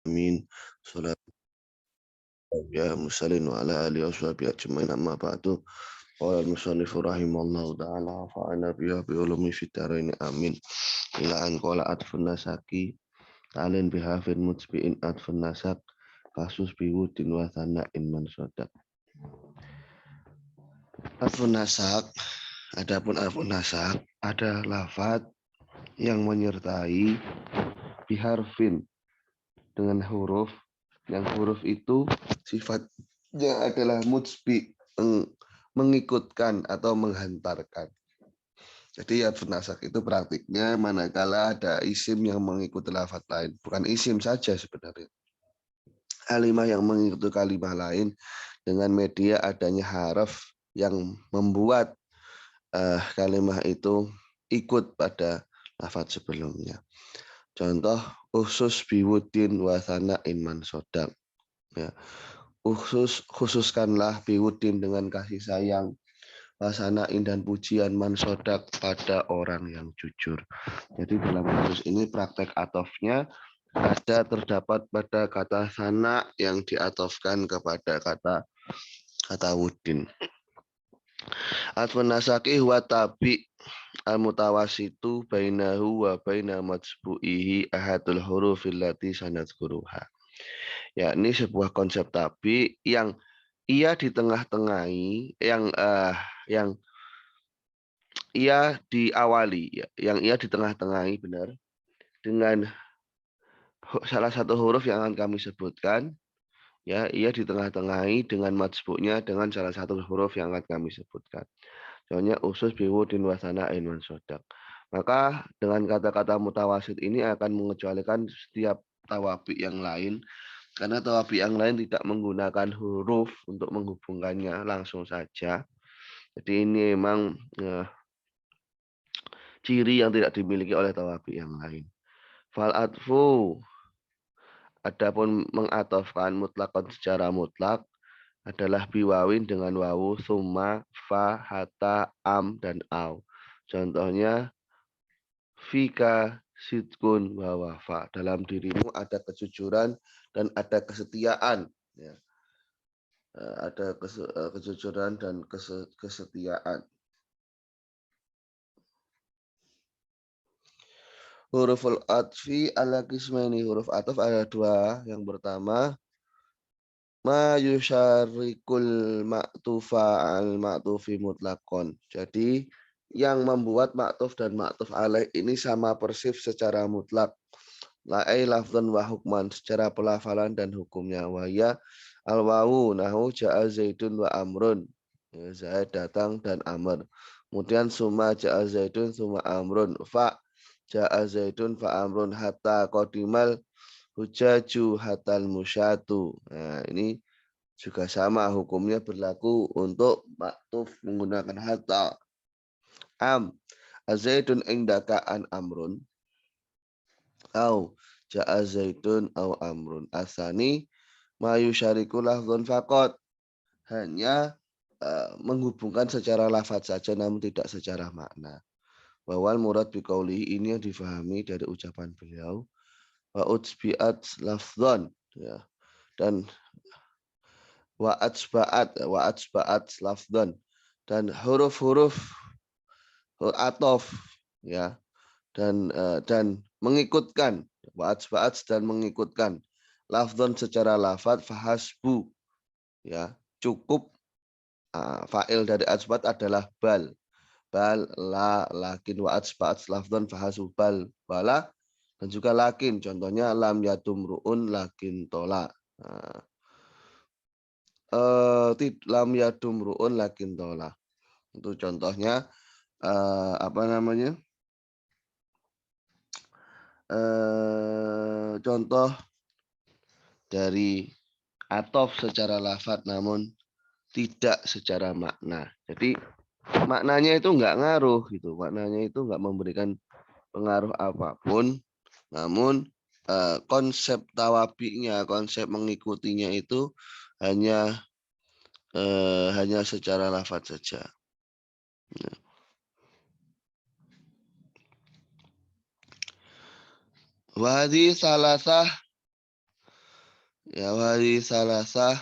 Amin. Salat ya musallin wa ala alihi washabihi ajmain amma ba'du. Qala al-musannif rahimallahu ta'ala fa'ana biha bi ulumi fid dharain amin. Ila an qala atfun nasaki talin bihafin mutbi'in atfun nasak kasus biwudin wa thana'in man sadaq. Atfun nasak, adapun atfun nasak ada lafaz yang menyertai biharfin dengan huruf, yang huruf itu sifatnya adalah mutsbi, mengikutkan atau menghantarkan. Jadi atfun nasak itu praktiknya manakala ada isim yang mengikuti lafaz lain, bukan isim saja sebenarnya. Kalimah yang mengikuti kalimah lain dengan media adanya haraf yang membuat kalimah itu ikut pada lafaz sebelumnya. Contoh usus biwudin wasana inman sodak. Ya. Khususkanlah biwudin dengan kasih sayang, wasanain dan pujian man sodak pada orang yang jujur. Jadi dalam kasus ini praktek atofnya ada terdapat pada kata sana yang diatofkan kepada kata wudin. Atfun nasaki wa tabi al-mutawasitu bainahu wa baina matsbu'ihi ahadul hurufil lati sanadkuruha. Ya, ini sebuah konsep tabi yang ia di tengah-tengahi, yang ia diawali, ya, yang ia di tengah-tengahi benar dengan salah satu huruf yang akan kami sebutkan. Ya, ia di tengah-tengahi dengan matsbu'nya dengan salah satu huruf yang akan kami sebutkan. Contohnya usus biwudin wasana ainwan sodak. Maka dengan kata-kata mutawasid ini akan mengecualikan setiap tawabi yang lain, karena tawabi yang lain tidak menggunakan huruf untuk menghubungkannya langsung saja. Jadi ini memang ciri yang tidak dimiliki oleh tawabi yang lain. Fal atfu, adapun mengatofkan mutlakon secara mutlak adalah biwawin dengan wawu, summa, fa, hatta, am, dan au. Contohnya fika sidkun wa wafa. Dalam dirimu ada kejujuran dan ada kesetiaan. Ya. Ada kejujuran dan kesetiaan. Huruful atfi ala qismaini. Huruf atf ada dua. Yang pertama ma yusyarikul ma'tufa al ma'tufi mutlakon. Jadi yang membuat ma'tuf dan ma'tuf alaih ini sama persis secara mutlak. La'ai lafzan wa hukman, secara pelafalan dan hukumnya. Wahya al-wawu nahu ja'a zaidun wa amrun. Zaid datang dan amr. Kemudian summa ja'a zaidun summa amrun. Fa ja'a zaidun fa amrun hatta qadimal hujaju hatal musyatu. Nah, ini juga sama hukumnya berlaku untuk maktuf menggunakan hatta. Am azaidun indaka an amrun au ja'a zaidun au amrun. Asani ma yusyariku lafzun faqat. Hanya menghubungkan secara lafaz saja namun tidak secara makna. Wawal murad biqauli, ini yang difahami dari ucapan beliau. Wa utsbi'at lafzan, ya. Dan wa atsba'at lafzan, dan huruf-huruf atof, ya, dan mengikutkan wa atsba'at dan mengikutkan lafzan secara lafaz fahasbu, ya, cukup. Fa'il dari atsba'at adalah bal la lakin wa atsba'at lafzan fahasbu bal bala, dan juga lakin, contohnya lam yadumruun lakin tola. Lam yadumruun lakin tola. Itu contohnya apa namanya? Contoh dari atof secara lafaz namun tidak secara makna. Jadi maknanya itu enggak ngaruh gitu. Maknanya itu enggak memberikan pengaruh apapun. Namun konsep tawabinya, konsep mengikutinya itu hanya secara lafaz saja. Wadi salasah Ya wali salasah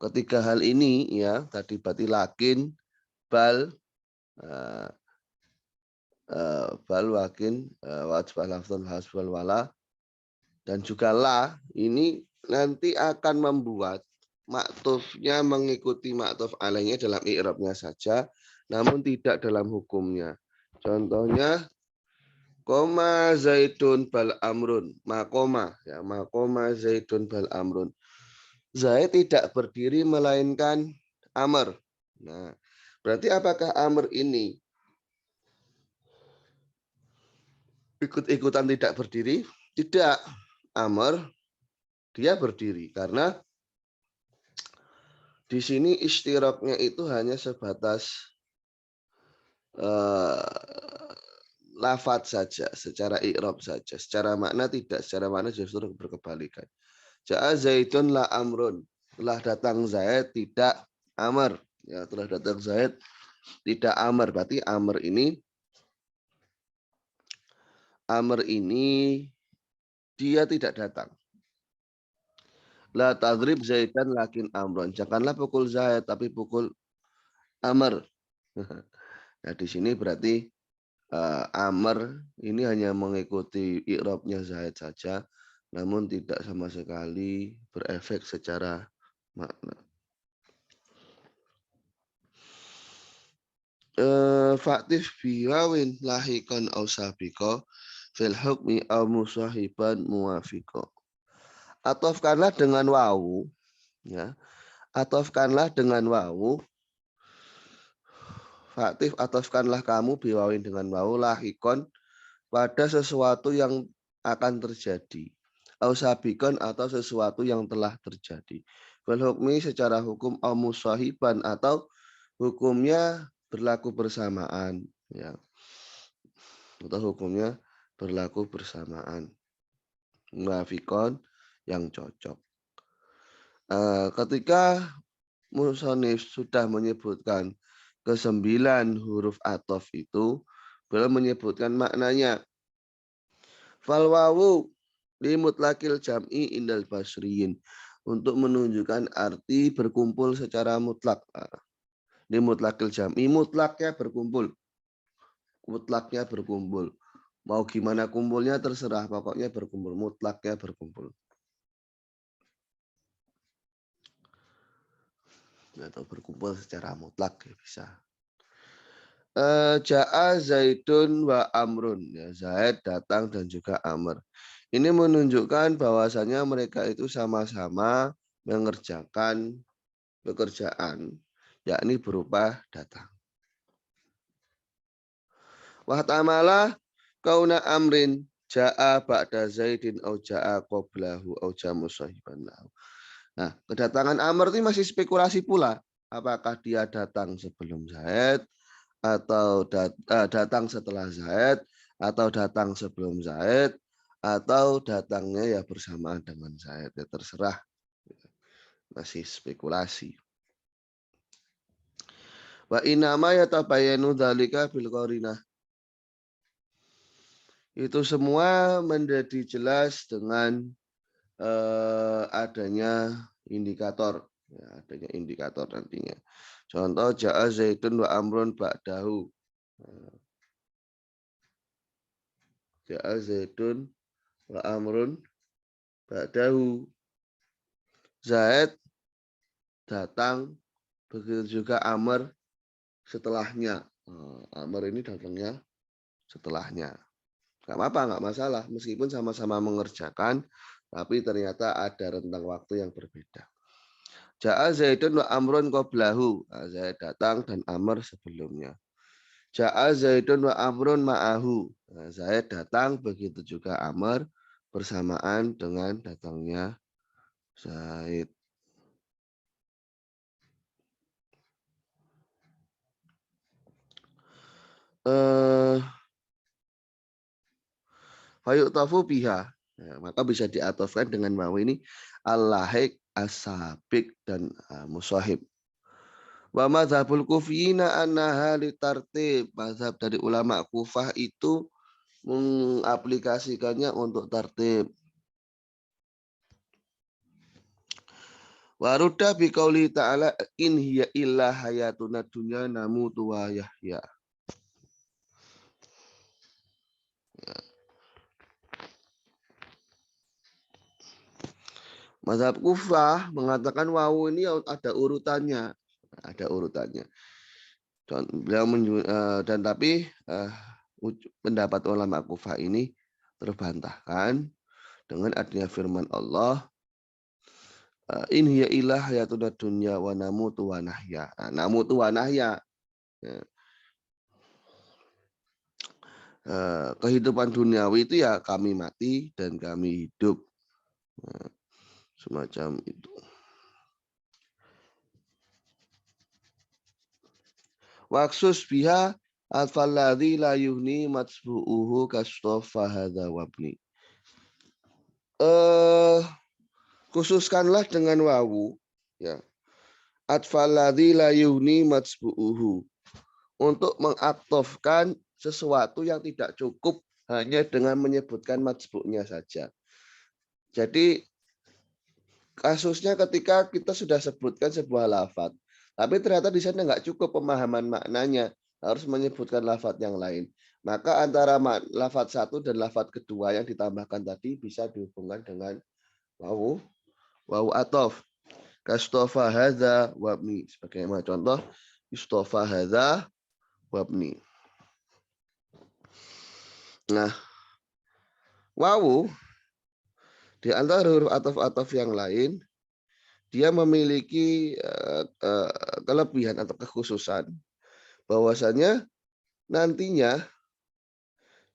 ketiga hal ini ya tadi berarti lakin bal bal wakin wajib lafzun hasbal wala dan juga la ini nanti akan membuat maktufnya mengikuti maktuf alaihnya dalam i'rabnya saja namun tidak dalam hukumnya. Contohnya koma zaidun bal amrun, makoma ya, makoma zaidun bal amrun. Zaid tidak berdiri melainkan amr. Nah, berarti apakah amr ini ikut-ikutan tidak berdiri? Tidak. Amr dia berdiri karena di sini istiraknya itu hanya sebatas lafadz saja, secara i'rab saja, secara makna tidak, secara makna justru berkebalikan. Ja'a Zaidun la amrun, telah datang Zaid tidak amr, ya telah datang Zaid tidak amr, berarti amr ini dia tidak datang. La tadrib Zaidan lakin amron, janganlah pukul Zaid tapi pukul amr. Nah di sini berarti amr ini hanya mengikuti i'rabnya Zaid saja, namun tidak sama sekali berefek secara makna. Faktif biwawin lahikon au sabiko fil hukmi au musahiban muwafiqo. Atofkanlah dengan wawu, ya. Atofkanlah dengan wawu. Faktif atofkanlah kamu biwawin dengan wawu lahikon pada sesuatu yang akan terjadi. Ausabikon atau sesuatu yang telah terjadi. Fil hukmi secara hukum au musahiban atau hukumnya berlaku bersamaan, ya. Atau hukumnya berlaku bersamaan. Muwafiqon yang cocok. Ketika musonif sudah menyebutkan ke-9 huruf atof itu, beliau menyebutkan maknanya. Fal wawu di mutlakil jam'i indal basriyin, untuk menunjukkan arti berkumpul secara mutlak. Di mutlakil jam'i, mutlaknya berkumpul. Mutlaknya berkumpul. Mau gimana kumpulnya terserah, pokoknya berkumpul. Mutlaknya berkumpul. Atau berkumpul secara mutlak ya bisa. Ja'a Zaidun wa Amrun. Ya, Zaid datang dan juga Amr. Ini menunjukkan bahwasanya mereka itu sama-sama mengerjakan pekerjaan, yakni berupa datang. Wahtamala kauna amrin ja'a ba'da Zaidin au ja'a qablahu au jamu sahiban lahu. Nah, kedatangan Amr ini masih spekulasi pula. Apakah dia datang sebelum Zaid atau datang setelah Zaid atau datang sebelum Zaid atau datangnya ya bersamaan dengan Zaid, ya terserah, masih spekulasi. Wa inama yatabayanu dzalika bil qarinah. Itu semua menjadi jelas dengan adanya indikator, ya, adanya indikator nantinya. Contoh ja'a Zaidun wa Amrun ba'dahu. Ja'a Zaidun wa Amrun ba'dahu. Zaid datang, begitu juga Amr setelahnya. Amr ini datangnya setelahnya. Gak apa-apa, nggak masalah. Meskipun sama-sama mengerjakan, tapi ternyata ada rentang waktu yang berbeda. Ja'a Zaidun wa Amrun qablahu. Zaid datang dan Amr sebelumnya. Ja'a Zaidun wa Amrun ma'ahu. Zaid datang, begitu juga Amr bersamaan dengan datangnya Zaid. Fayu'tafu biha. Maka bisa diatofkan dengan wawu ini al-lahik, as-sabiq dan musahib. Wa mazhabul kufiyina annaha litartib. Mazhab dari ulama Kufah itu mengaplikasikannya untuk tertib. Warudah biqauli ta'ala in hiya illa hayatuna dunya namutu wa yahya. Mazhab Kufah mengatakan wawu ini ada urutannya, ada urutannya. Dan tapi pendapat ulama Kufah ini terbantahkan dengan adanya firman Allah, in hiya illa hayatuna dunya wa namutu wa nahya. Namutu wa nahya. Kehidupan duniawi itu ya kami mati dan kami hidup. Semacam itu. Waksus biha atfalladzi la yuhni matsbu'uhu kastofa hadza wabni. Khususkanlah dengan wawu ya. Atfalladzi la yuhni matsbu'uhu. Untuk mengaktofkan sesuatu yang tidak cukup hanya dengan menyebutkan matsbu'nya saja. Jadi kasusnya ketika kita sudah sebutkan sebuah lafadz, tapi ternyata di sana nggak cukup pemahaman maknanya, harus menyebutkan lafadz yang lain. Maka antara lafadz satu dan lafadz kedua yang ditambahkan tadi bisa dihubungkan dengan wawu atof. Kastofa hadza wabni. Sebagai contoh, istofa hadza wabni. Nah, wawu di antara huruf atof yang lain, dia memiliki kelebihan atau kekhususan bahwasanya nantinya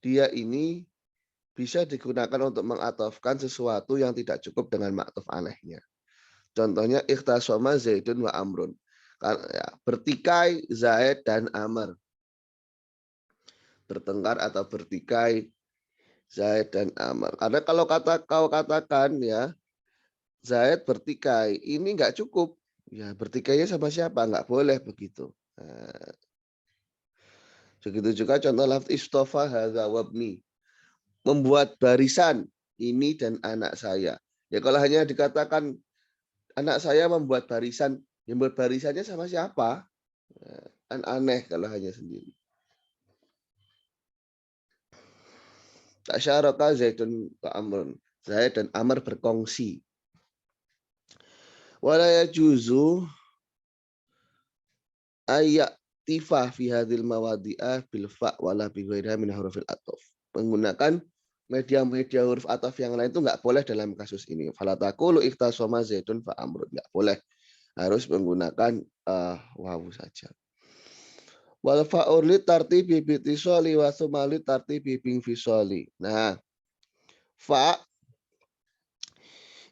dia ini bisa digunakan untuk mengatofkan sesuatu yang tidak cukup dengan ma'tuf alaihnya. Contohnya ikhtasoma Zaidun wa Amrun. Bertikai Zaid dan Amr. Bertengkar atau bertikai Zaid dan Amr. Karena kalau kau katakan ya Zaid bertikai, ini nggak cukup. Ya bertikainya sama siapa? Nggak boleh begitu. Nah, begitu juga contoh lafaz istofa hadza wabni. Membuat barisan ini dan anak saya. Ya kalau hanya dikatakan anak saya membuat barisan, yang membuat barisannya sama siapa? Kan aneh kalau hanya sendiri. Tasyaraka Zaidun wa Amrun. Zaid dan Amr berkongsi. Wala yajuzu ayat tifa fi hadhil mawadi'ah bil fa wala bi ghairiha min hurufil ataf. Menggunakan media huruf ataf yang lain itu nggak boleh dalam kasus ini. Fala taqulu ikhtasama Zaidun fa Amrun. Nggak boleh. Harus menggunakan wawu saja. Wal fa'ur li tartibi bi tisali wa sumali tartibi bi fisali. Nah, fa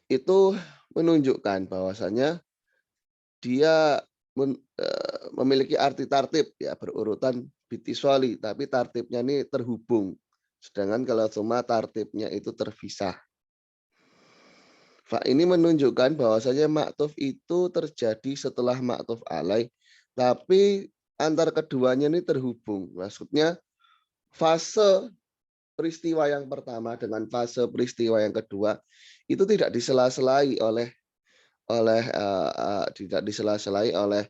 itu menunjukkan bahwasanya dia memiliki arti tartib ya berurutan bitisoli, tapi tartibnya ini terhubung. Sedangkan kalau suma tartibnya itu terpisah. Fa ini menunjukkan bahwasanya maktuf itu terjadi setelah maktuf alaih, tapi antar keduanya ini terhubung. Maksudnya fase peristiwa yang pertama dengan fase peristiwa yang kedua itu tidak disela-selai oleh tidak disela-selai oleh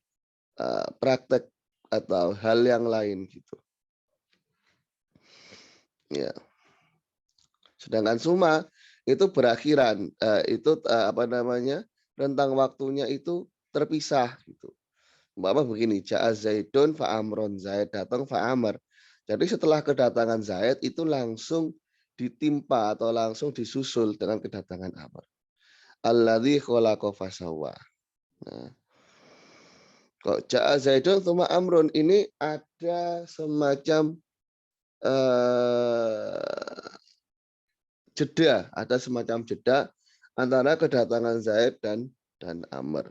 praktek atau hal yang lain gitu. Ya. Sedangkan suma itu berakhiran, itu rentang waktunya itu terpisah gitu. Umpama begini, ja'a Zaidun fa Amron, Zaid datang fa Amr. Jadi setelah kedatangan Zaid itu langsung ditimpa atau langsung disusul dengan kedatangan Amr. Alladzi khalaqa fasawwa. Nah, kok ja'a Zaidun tsumma Amrun ini ada semacam jeda, ada semacam jeda antara kedatangan Zaid dan Amr.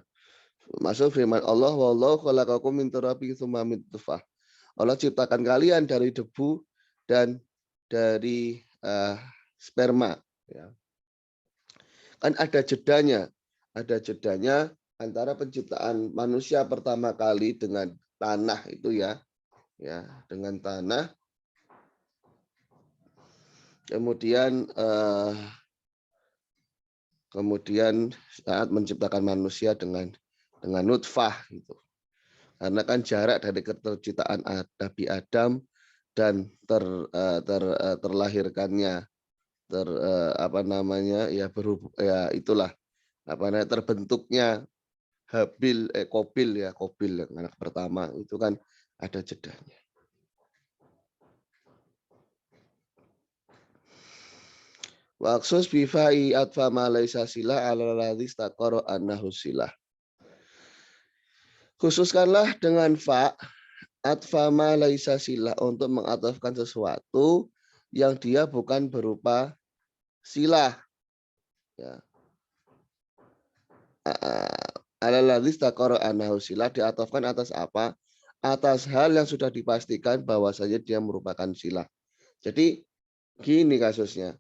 Masuk firman Allah, wallahu khalaqakum min turabin tsumma min nutfah. Allah ciptakan kalian dari debu dan dari sperma. Ya. Kan ada jedanya antara penciptaan manusia pertama kali dengan tanah itu ya dengan tanah. Kemudian kemudian saat menciptakan manusia dengan nutfah gitu. Karena kan jarak dari keterciptaan Nabi Adam dan terlahirkannya apa namanya ya ya itulah apa namanya terbentuknya Kobil yang anak pertama itu kan ada jedanya. Waksus bifai atfa malaisa sila ala ladzi istaqara annahu silah. Khususkanlah dengan fa atfa malaisa sila untuk mengatafkan sesuatu yang dia bukan berupa silah. Ya. Ala ladzi istaqara annahu silah diatafkan atas apa? Atas hal yang sudah dipastikan bahwasanya dia merupakan silah. Jadi gini kasusnya.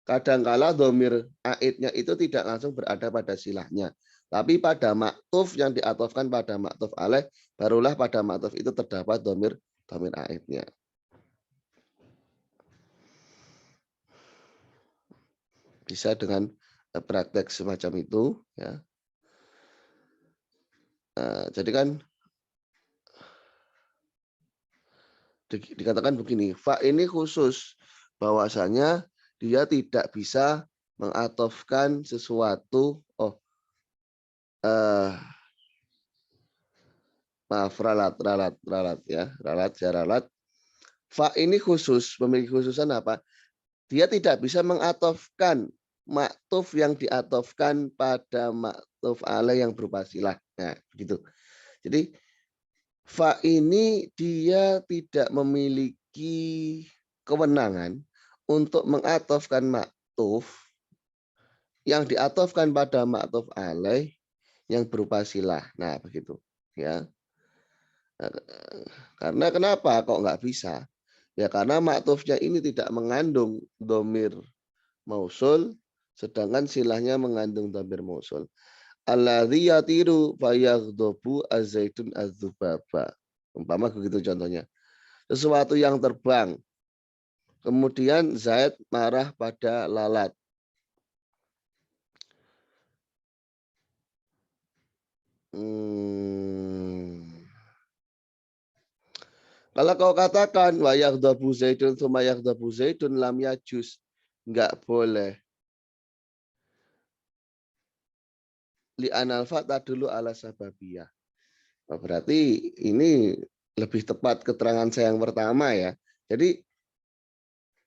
Kadangkala domir aidnya itu tidak langsung berada pada silahnya. Tapi pada maktuf yang diatofkan pada maktuf alaih, barulah pada maktuf itu terdapat domir aidnya. Bisa dengan praktek semacam itu. Ya. Jadi kan dikatakan begini, fa ini khusus bahwasanya dia tidak bisa mengatofkan sesuatu. Maaf, ralat ya, ralat. Fa ini khusus, memiliki khususan apa? Dia tidak bisa mengatofkan maktuf yang diatofkan pada maktuf alaih yang berupa silah. Nah, begitu. Jadi fa ini dia tidak memiliki kewenangan untuk mengatofkan maktuf yang diatofkan pada maktuf alaih yang berupa silah. Nah, begitu. Ya. Karena kenapa kok nggak bisa? Ya karena maktufnya ini tidak mengandung domir mausul, sedangkan silahnya mengandung domir mausul. Alladzi yatiru fayaghdabu az-zaitun az-zubaba. Umpama begitu contohnya. Sesuatu yang terbang. Kemudian Zaid marah pada lalat. Kalau kau katakan wa yaghdabu zaidun tsumma yaghdabu zaidun lam yajuz, enggak boleh. Li analfa dulu ala sababiyah. Berarti ini lebih tepat keterangan saya yang pertama ya. Jadi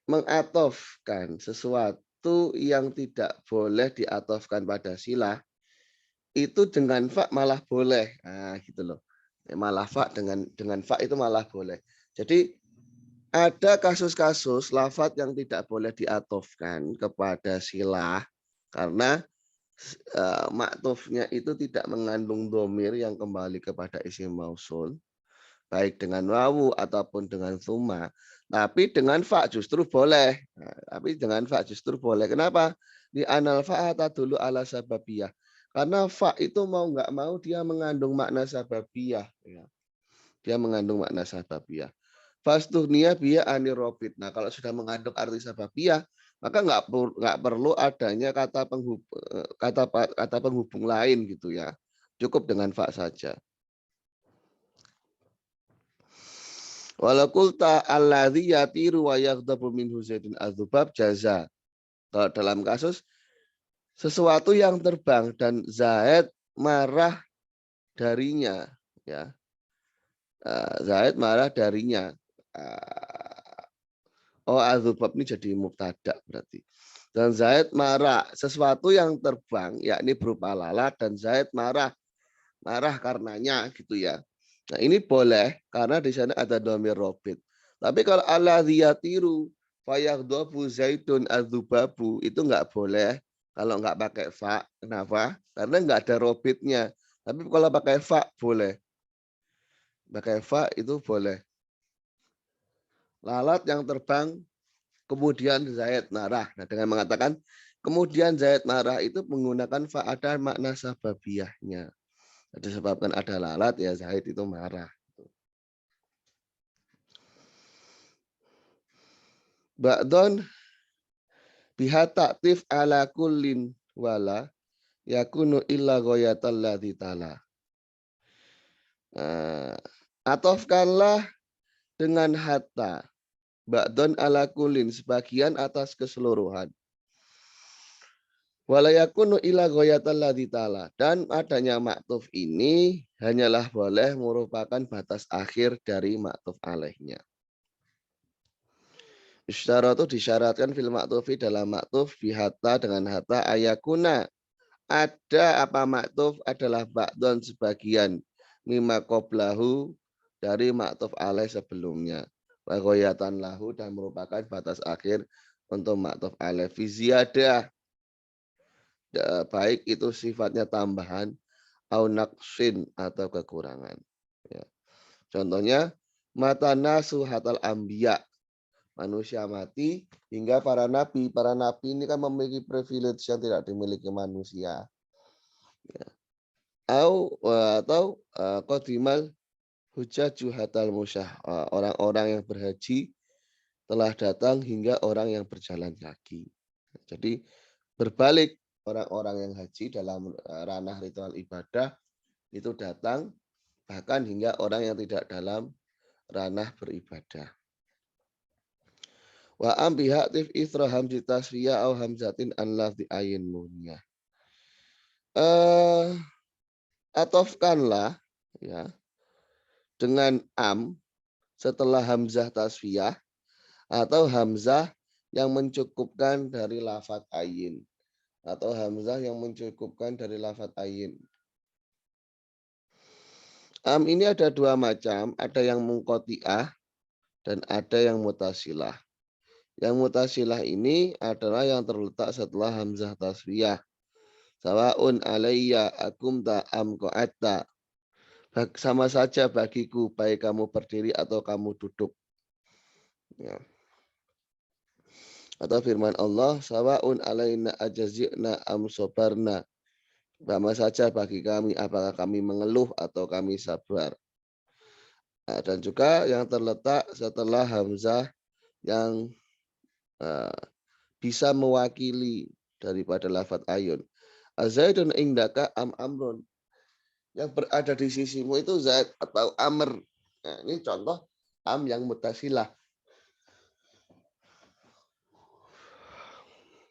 mengatofkan sesuatu yang tidak boleh diatofkan pada silah itu dengan fa malah boleh. Nah, gitu loh. Malah fa dengan fa itu malah boleh. Jadi ada kasus-kasus lafadz yang tidak boleh diatofkan kepada silah karena maktufnya itu tidak mengandung domir yang kembali kepada isim mausul, baik dengan wawu ataupun dengan summa. Tapi dengan fa justru boleh. Nah, tapi dengan fa justru boleh. Kenapa? Di anal fa'ata dulu ala sababiyah. Karena fa itu mau nggak mau dia mengandung makna sababiyah. Ya. Dia mengandung makna sababiyah. Fastuhnia biya anirobit. Nah kalau sudah mengandung arti sababiyah, maka nggak perlu adanya kata penghubung lain gitu ya. Cukup dengan fa saja. Walau kulta alladzi yatiru wa yaghdabu minhu zaidun adzubab jaza. Kalau dalam kasus sesuatu yang terbang dan Zaid marah darinya, ya. Zaid marah darinya. Adzubab ini jadi mubtada berarti. Dan Zaid marah sesuatu yang terbang, yakni berupa lalat dan Zaid marah karenanya gitu ya. Nah ini boleh karena di sana ada domir robit. Tapi kalau alladzi yatiru fayaghdabu zaidun adzubabu itu nggak boleh kalau nggak pakai fa. Kenapa? Karena nggak ada robitnya. Tapi kalau pakai fa boleh. Pakai fa itu boleh. Lalat yang terbang kemudian Zaid marah. Nah dengan mengatakan kemudian Zaid marah itu menggunakan fa ada makna sababiyahnya. Disebabkan ada lalat ya Zaid itu marah. Ba'don Biha ta'tif ala kullin wala yakunu illa ghayatal ladzi tala. Atofkanlah dengan hatta ba'don ala kullin, sebagian atas keseluruhan. Wala yakunu illa ghayatal ladzi tala, dan adanya maktuf ini hanyalah boleh merupakan batas akhir dari maktuf alaihnya. Isyaratu disyaratkan fil maktufi dalam maktuf bihatta dengan hatta ayakuna, ada apa maktuf adalah ba'don sebagian mimma qoblahu dari maktuf alaih sebelumnya. Wa ghayatan lahu, dan merupakan batas akhir untuk maktuf alaih fi ziyadah, baik itu sifatnya tambahan au naqsin atau kekurangan. Ya. Contohnya mata nasu hatal ambiya, manusia mati hingga para nabi. Para nabi ini kan memiliki privilege yang tidak dimiliki manusia. Ya. Atau qadimal hujjaju hatal musyah, orang-orang yang berhaji telah datang hingga orang yang berjalan kaki. Jadi berbalik, orang-orang yang haji dalam ranah ritual ibadah itu datang bahkan hingga orang yang tidak dalam ranah beribadah. Wa am bihatif ithra hamzi tasfiyah au hamzatin an lafzi ayin munyah. Atofkanlah ya dengan am setelah hamzah tasfiyah atau hamzah yang mencukupkan dari lafaz ayin, atau hamzah yang mencukupkan dari lafaz ayin. Am ini ada dua macam, ada yang munqati'ah dan ada yang mutasilah. Yang mutasilah ini adalah yang terletak setelah hamzah tasfiyah. Sawaun alayya akumta am qa'atta. Sama saja bagiku, baik kamu berdiri atau kamu duduk. Ya. Atau firman Allah, sawaun alayna ajazi'na am sobarna. Sama saja bagi kami apakah kami mengeluh atau kami sabar. Nah, dan juga yang terletak setelah hamzah yang bisa mewakili daripada lafaz ayun. Azaidun indaka am amrun. Yang berada di sisimu itu zaid atau amr. Nah, ini contoh am yang mutasilah.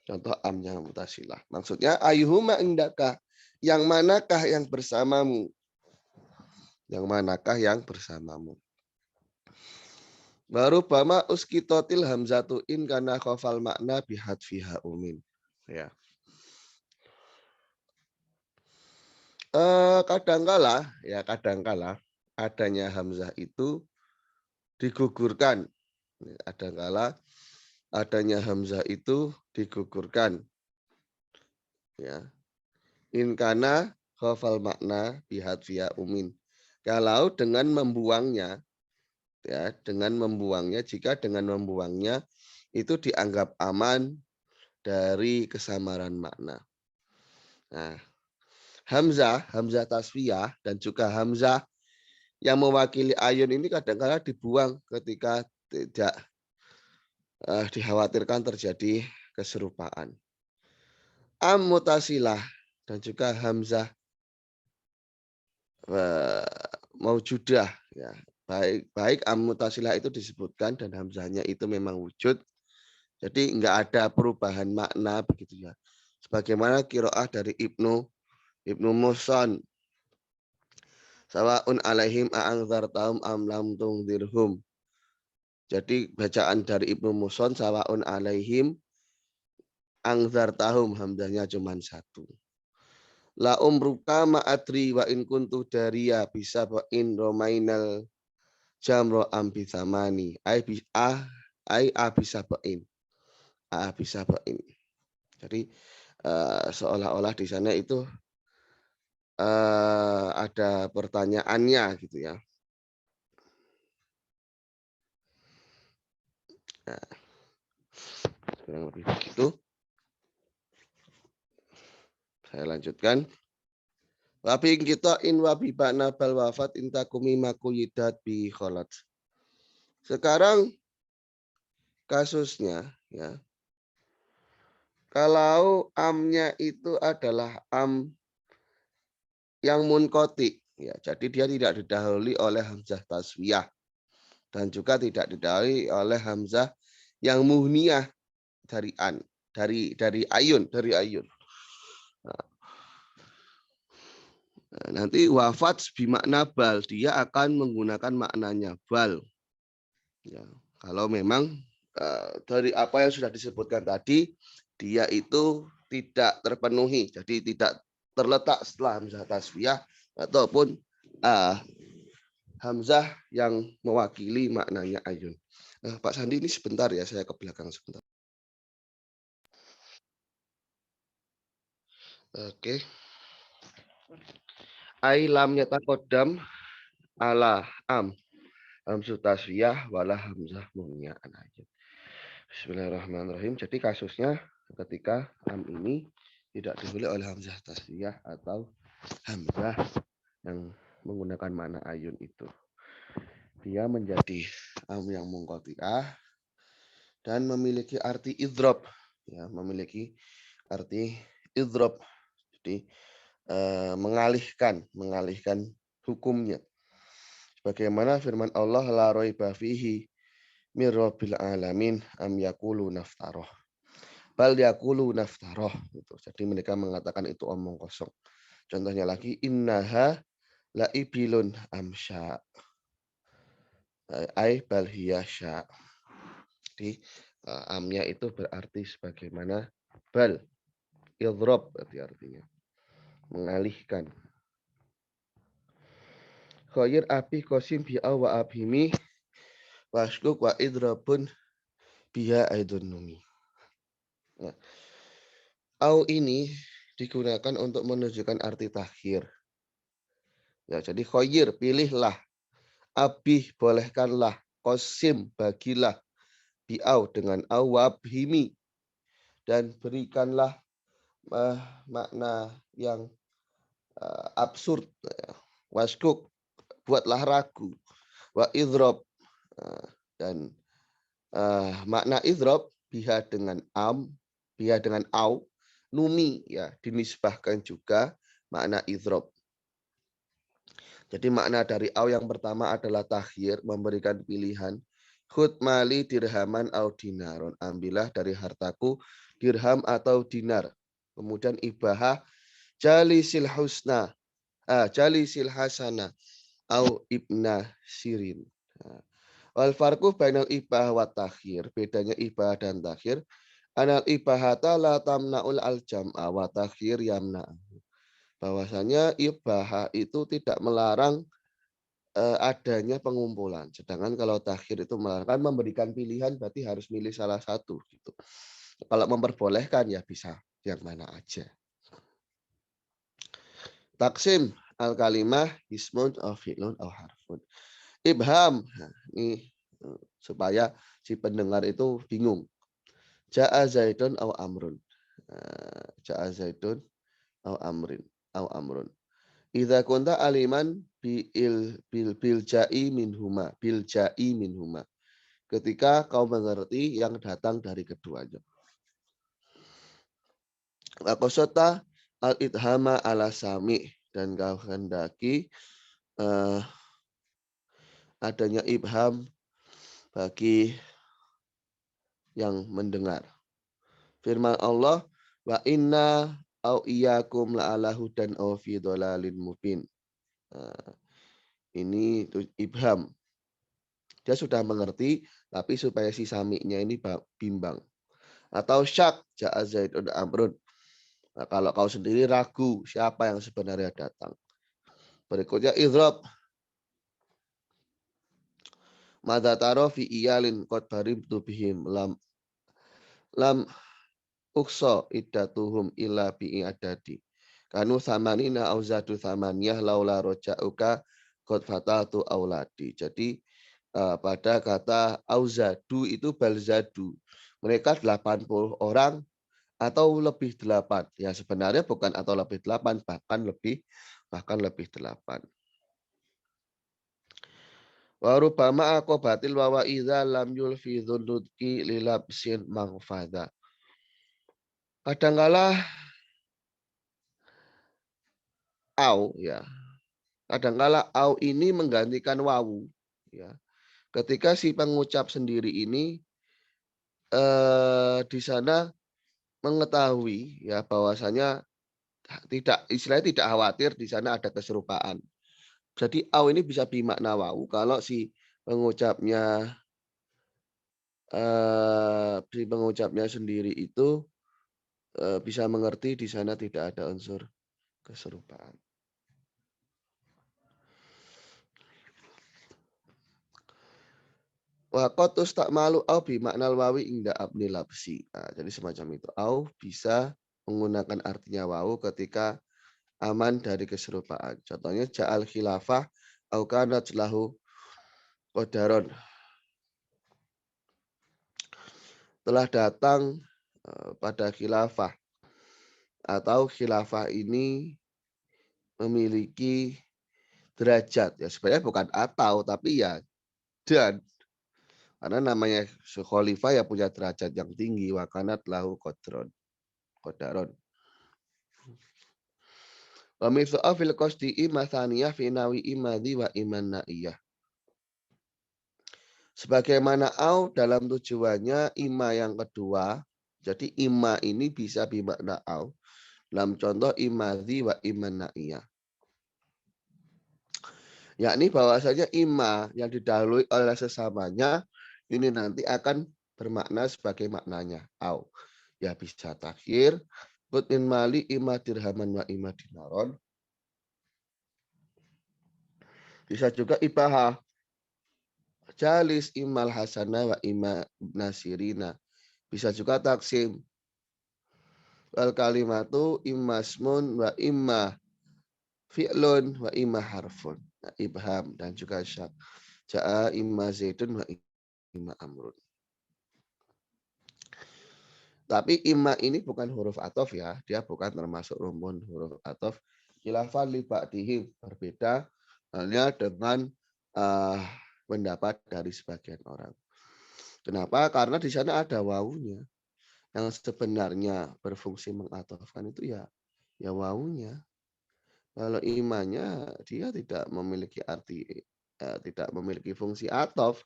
Contoh am yang mutasilah. Maksudnya ayuhuma indaka. Yang manakah yang bersamamu? Yang manakah yang bersamamu? Baru bama uskitotil hamzatu in kana khafal makna bihadfiha umin. Ya. Kadangkala adanya hamzah itu digugurkan. Kadangkala adanya hamzah itu digugurkan. Ya. In kana khafal makna bihadfiha umin. Kalau dengan membuangnya, ya, dengan membuangnya, jika dengan membuangnya itu dianggap aman dari kesamaran makna. Nah, hamzah tasfiyah dan juga hamzah yang mewakili ayun ini kadang-kadang dibuang ketika tidak dikhawatirkan terjadi keserupaan. Am mutasilah dan juga hamzah maujudah, ya. Baik am mutasilah itu disebutkan dan hamzahnya itu memang wujud. Jadi enggak ada perubahan makna begitu ya. Sebagaimana qiraah dari Ibnu Muson. Sawaun alaihim a'angzartahum am lam tungdirhum. Jadi bacaan dari Ibnu Muson sawaun alaihim angzartahum, hamzahnya cuma satu. La umruka ma'adri wa in kuntu daria bisa in romainal jamro ambithamani. Ai bisa bain. Bisa bain. Jadi seolah-olah di sana itu ada pertanyaannya gitu ya. Nah, kurang lebih begitu. Saya lanjutkan. Wabi kita in wabi bakna bal wafat intakumi makuyidat bi kholat. Sekarang kasusnya ya. Kalau amnya itu adalah am yang munqati, ya, jadi dia tidak didahului oleh hamzah taswiyah dan juga tidak didahului oleh hamzah yang muhniyah dari an, dari ayun. Nah, nanti wafat bimakna bal, dia akan menggunakan maknanya bal. Ya, kalau memang dari apa yang sudah disebutkan tadi, dia itu tidak terpenuhi, jadi tidak terletak setelah hamzah taswiyah ataupun uh, hamzah yang mewakili maknanya ayun. Pak Sandi ini sebentar ya, saya ke belakang sebentar. Oke. Ai lam yatakodam ala am. Hamzah taswiyah wala hamzah munya ayun. Bismillahirrahmanirrahim. Jadi kasusnya ketika am ini tidak dimulai oleh hamzah taswiyah atau hamzah yang menggunakan makna ayun itu. Dia menjadi am yang mungqati'ah dan memiliki arti idrob, ya, memiliki arti idrob. Jadi mengalihkan hukumnya. Sebagaimana firman Allah la raiba fihi mir rabbil alamin am yaqulu naftaroh. Bal yaqulu naftaroh gitu. Jadi mereka mengatakan itu omong kosong. Contohnya lagi innaha la ibilun amsya. Ai bal hiya sya. Jadi amnya itu berarti sebagaimana bal idrob berarti artinya mengalihkan. Khair api kosim bi'a wa abhimi waskuk wa idrabun biha aidun numi. Nah, au ini digunakan untuk menunjukkan arti takhir. Ya, jadi khoyir, pilihlah. Abih, bolehkanlah. Kosim, bagilah. Bi'au dengan au wabhimi. Dan berikanlah makna yang absurd. Waskuk, buatlah ragu. Wa idrob. Dan makna idrob, biha dengan am, biha dengan au, numi, ya, dinisbahkan juga makna idrob. Jadi makna dari au yang pertama adalah takhir, memberikan pilihan. Khud mali dirhaman au dinaron. Ambillah dari hartaku dirham atau dinar. Kemudian ibahah jalisil husna. Jalisil hasana au ibna sirin. Wal farqu bainal ibah wa takhir. Bedanya ibah dan takhir. Anal ibahata la tamnaul al jam'a wa takhir yamna. Bahwasanya ibahah itu tidak melarang adanya pengumpulan. Sedangkan kalau takhir itu melarang memberikan pilihan berarti harus milih salah satu gitu. Kalau memperbolehkan ya bisa yang mana aja. Taksim al kalimah ismun au fi'lun au harfun. Ibham. Nah, ini supaya si pendengar itu bingung. Ja'a zaidun au amrun. Ja'a zaidun au amrin au amrun. Idza kunta aliman bil ja'i minhuma, bil ja'i minhuma. Ketika kau mengerti yang datang dari keduanya. Qasata al idhama ala sami, dan kau hendaki adanya ibham bagi yang mendengar. Firman Allah, wa inna au iyyakum la'ala hudan aw fi dhalalin mubin. Ini ibham. Dia sudah mengerti, tapi supaya si saminya ini bimbang. Atau syak, ja'a zaidun amrun. Nah, kalau kau sendiri ragu siapa yang sebenarnya datang. Berikutnya idrob. Mada taro fi iyalin qad baribtu bihim lam ukso iddatuhum illa bi'i adadi. Kanu samanina auzadu samaniyah laula roja'uka qad fatatu auladi. Jadi pada kata auzadu itu balzadu. Mereka 80 orang atau lebih 8. Ya sebenarnya bukan atau lebih 8, bahkan lebih 8. Wa rubama aqabatil wa idza lam yulfi dzunudki lilabsin mangfada. Kadangkala au ya, kadangkala au ini menggantikan wawu ya. Ketika si pengucap sendiri ini di sana mengetahui ya bahwasanya tidak istilahnya tidak khawatir di sana ada keserupaan. Jadi au ini bisa bermakna wawu kalau si pengucapnya sendiri itu bisa mengerti di sana tidak ada unsur keserupaan. Wa qad tustakmalu au bi maknal wawi inda abni labsi. Nah, jadi semacam itu. Au bisa menggunakan artinya wawu ketika aman dari keserupaan. Contohnya ja'al khilafah au kanat lahu qadaron. Telah datang pada khilafah atau khilafah ini memiliki derajat ya sebenarnya bukan atau tapi ya dan karena namanya khalifah ya punya derajat yang tinggi wa kanat lahu qadaron. Wa mithqa fil qasdi imma tsaniyah fi nawi imadhi wa iman naiyah. Sebagaimana au dalam tujuannya ima yang kedua. Jadi ima ini bisa bermakna au. Dalam contoh imadhi wa iman naiyah. Yakni bahwasanya ima yang didahului oleh sesamanya ini nanti akan bermakna sebagai maknanya au. Ya bisa takhir, butin mali ima dirhaman wa ima dinaron. Bisa juga ibahah. Jalis imal hasana wa ima nasirina. Bisa juga taksim. Wal kalimatu immasmun wa imma fi'lun wa imma harfun. Nah, ibham dan juga syak. Ja'a imma zaidun wa imma amrun. Tapi imma ini bukan huruf atof ya. Dia bukan termasuk rumun huruf atof. Khilafan li ba'dihim. Berbeda halnya dengan pendapat dari sebagian orang. Kenapa? Karena di sana ada wawunya. Yang sebenarnya berfungsi mengatofkan itu ya wawunya. Kalau imannya dia tidak memiliki arti tidak memiliki fungsi atof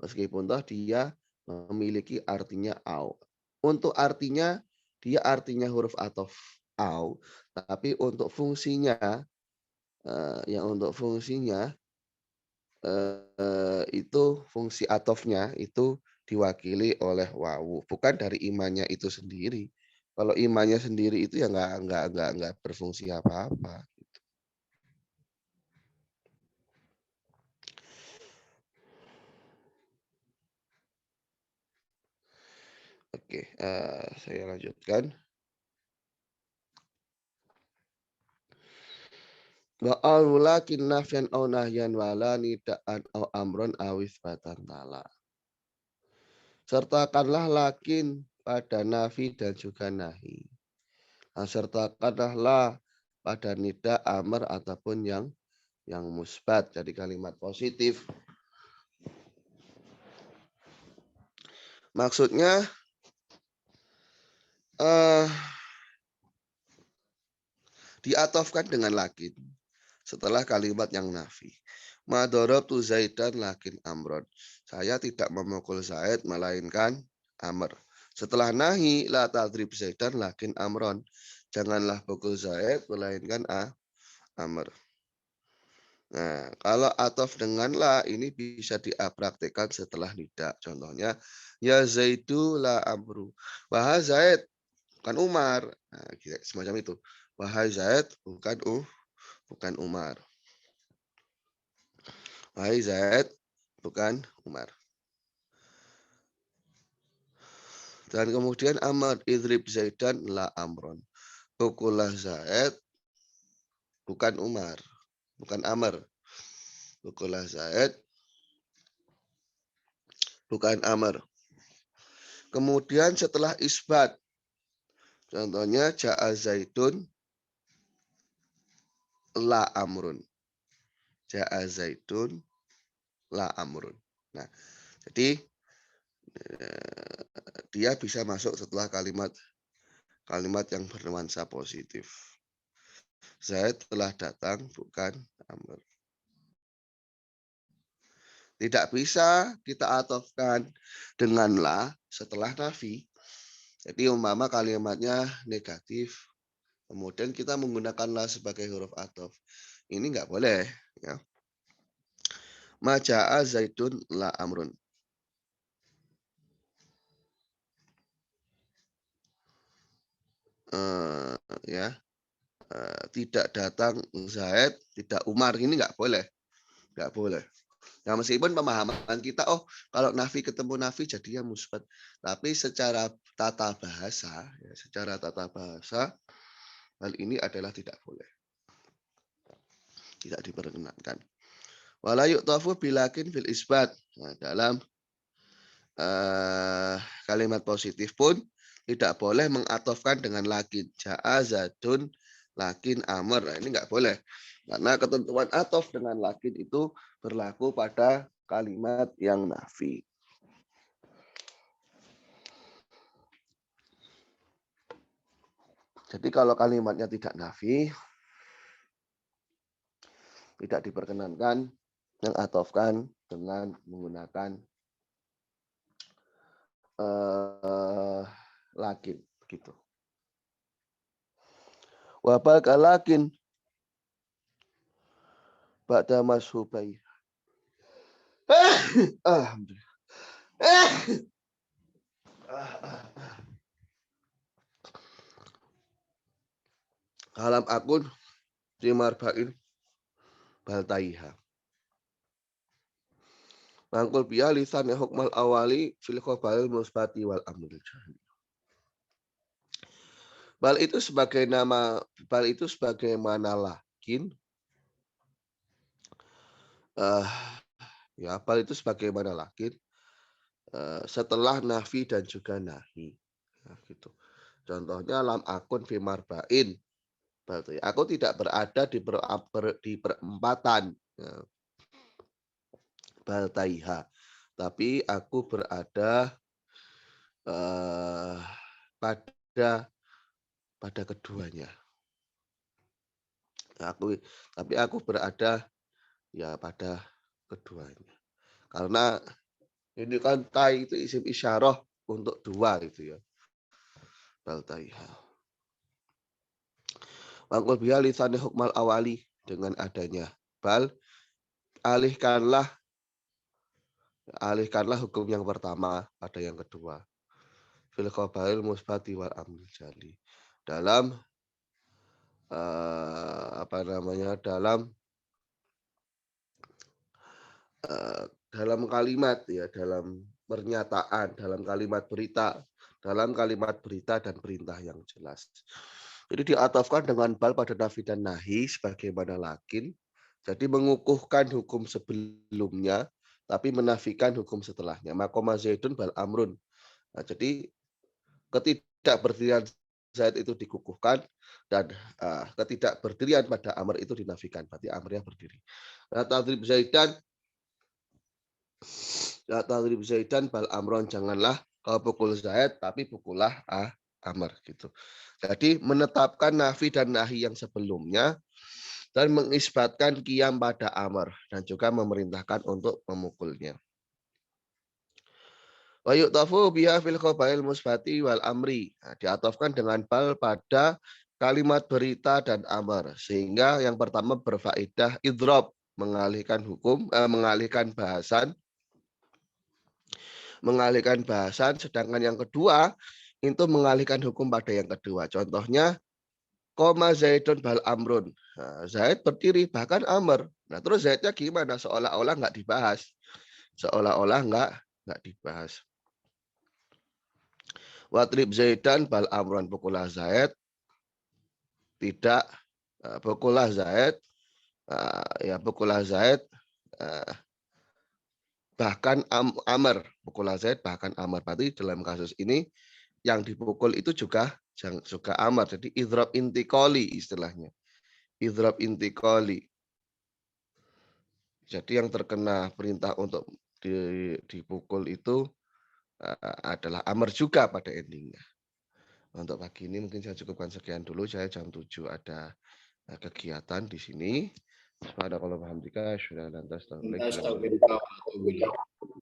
meskipun toh dia memiliki artinya au. Untuk artinya dia artinya huruf atof au, tapi untuk fungsinya untuk fungsinya itu fungsi atofnya itu diwakili oleh wawu, bukan dari imannya itu sendiri. Kalau imannya sendiri itu ya nggak berfungsi apa-apa. Oke, saya lanjutkan. Wa aulakin nafyan au nahyan wala nidaan au amron awis batan tala. Sertakanlah lakin pada nafi dan juga nahi. Nah, sertakanlah la pada nida, amr ataupun yang musbat. Jadi kalimat positif. Maksudnya diatofkan dengan lakin setelah kalimat yang nafi. Ma darabtu Zaidan lakin amron. Saya tidak memukul Zaid melainkan Amr. Setelah nahi la tadrib Zaidan lakin amron. Janganlah pukul Zaid melainkan Amr. Nah, kalau atof dengan la ini bisa dipraktikkan setelah nida. Contohnya ya Zaidu la amru. Wahai Zaid bukan Umar. Nah, semacam itu. Wahai Zaid bukan Umar. Wahai Zaid bukan Umar. Dan kemudian Amr idrib Zaidan la amron. Pukullah Zaid bukan Umar, bukan Amr. Pukullah Zaid bukan Amr. Kemudian setelah isbat, contohnya ja'a Zaidun la amrun. Ja'a Zaidun la amrun. Nah, jadi dia bisa masuk setelah kalimat kalimat yang bernuansa positif. Zaid telah datang, bukan Amr. Tidak bisa kita atofkan dengan la setelah nafi. Jadi umpama kalimatnya negatif, kemudian kita menggunakan la sebagai huruf atof. Ini nggak boleh. Ya. Maja'a Zaidun la amrun. Ya, tidak datang Zaid, tidak Umar. Ini nggak boleh. Nggak boleh. Nah, meskipun pemahaman kita, oh kalau nafi ketemu nafi jadinya musbat. Tapi secara tata bahasa, hal ini adalah tidak boleh. Tidak diperkenankan. Wala yu'tafu bilakin fil isbat. Nah, dalam kalimat positif pun tidak boleh mengatofkan dengan lakin. Ja'a zadun lakin amr. Nah, ini nggak boleh. Karena ketentuan atof dengan lakin itu berlaku pada kalimat yang nafi. Jadi kalau kalimatnya tidak nafi, tidak diperkenankan mengatofkan dengan menggunakan lakin. Begitu. Wabal kalakin ba'da mashubai. Alhamdulillah. Kalam akun Simarba'in baltaiha. Mangkul biya lisan hukmal awali fil khobaril musbati wal amril jahil. Bal itu sebagai nama, bal itu sebagaimana lakin. Ya, bal itu sebagaimana lakin. Setelah nafi dan juga nahi. Ya, gitu. Contohnya lam akun fimarba'in. Aku tidak berada di perempatan. Ya. Baltaiha. Tapi aku berada pada keduanya. Tapi aku berada ya pada keduanya. Karena ini kan tai itu isim isyarah untuk dua gitu ya. Baltaiha. Mangkul biha lisani hukmal awali dengan adanya bal alihkanlah hukum yang pertama pada yang kedua. Fil qabail musbati wal amril jali. Dalam dalam kalimat ya, dalam pernyataan, dalam kalimat berita dan perintah yang jelas. Jadi diatofkan dengan bal pada nafi dan nahi sebagaimana lakin. Jadi mengukuhkan hukum sebelumnya tapi menafikan hukum setelahnya. Makoma zaidun bal amrun. Nah, jadi ketidakberdirian Zaid itu dikukuhkan dan ketidakberdirian pada Amr itu dinafikan. Berarti Amr yang berdiri. Nah, tadrib Zaidan bal amron, janganlah kau pukul Zaid tapi pukullah Amr gitu. Jadi menetapkan nafi dan nahi yang sebelumnya dan mengisbatkan qiyam pada Amr dan juga memerintahkan untuk memukulnya. Wa yu'tafu biha fil khabail musbati wal amri. Nah, diatofkan dengan bal pada kalimat berita dan amar. Sehingga yang pertama berfaedah idrob, mengalihkan hukum, mengalihkan bahasan, sedangkan yang kedua itu mengalihkan hukum pada yang kedua. Contohnya koma Zaidun bal amrun. Nah, Zaid berdiri bahkan amr. Nah, terus Zaidnya gimana? Seolah-olah nggak dibahas. Seolah-olah nggak dibahas. Watrib Zaidan bal amron, pukulah Zaid tidak pukulah Zaid pukulah Zaid bahkan Amr, pukulah Zaid bahkan Amr. Berarti dalam kasus ini yang dipukul itu juga Amr. Jadi idrob intikoli istilahnya. Idrob intikoli. Jadi yang terkena perintah untuk dipukul itu adalah Amr juga pada endingnya. Untuk pagi ini mungkin saya cukupkan sekian dulu, saya jam 7 ada kegiatan di sini. Subhanakallahumma wa bihamdika asyhadu an la ilaha illa anta astaghfiruka wa atubu ilaik.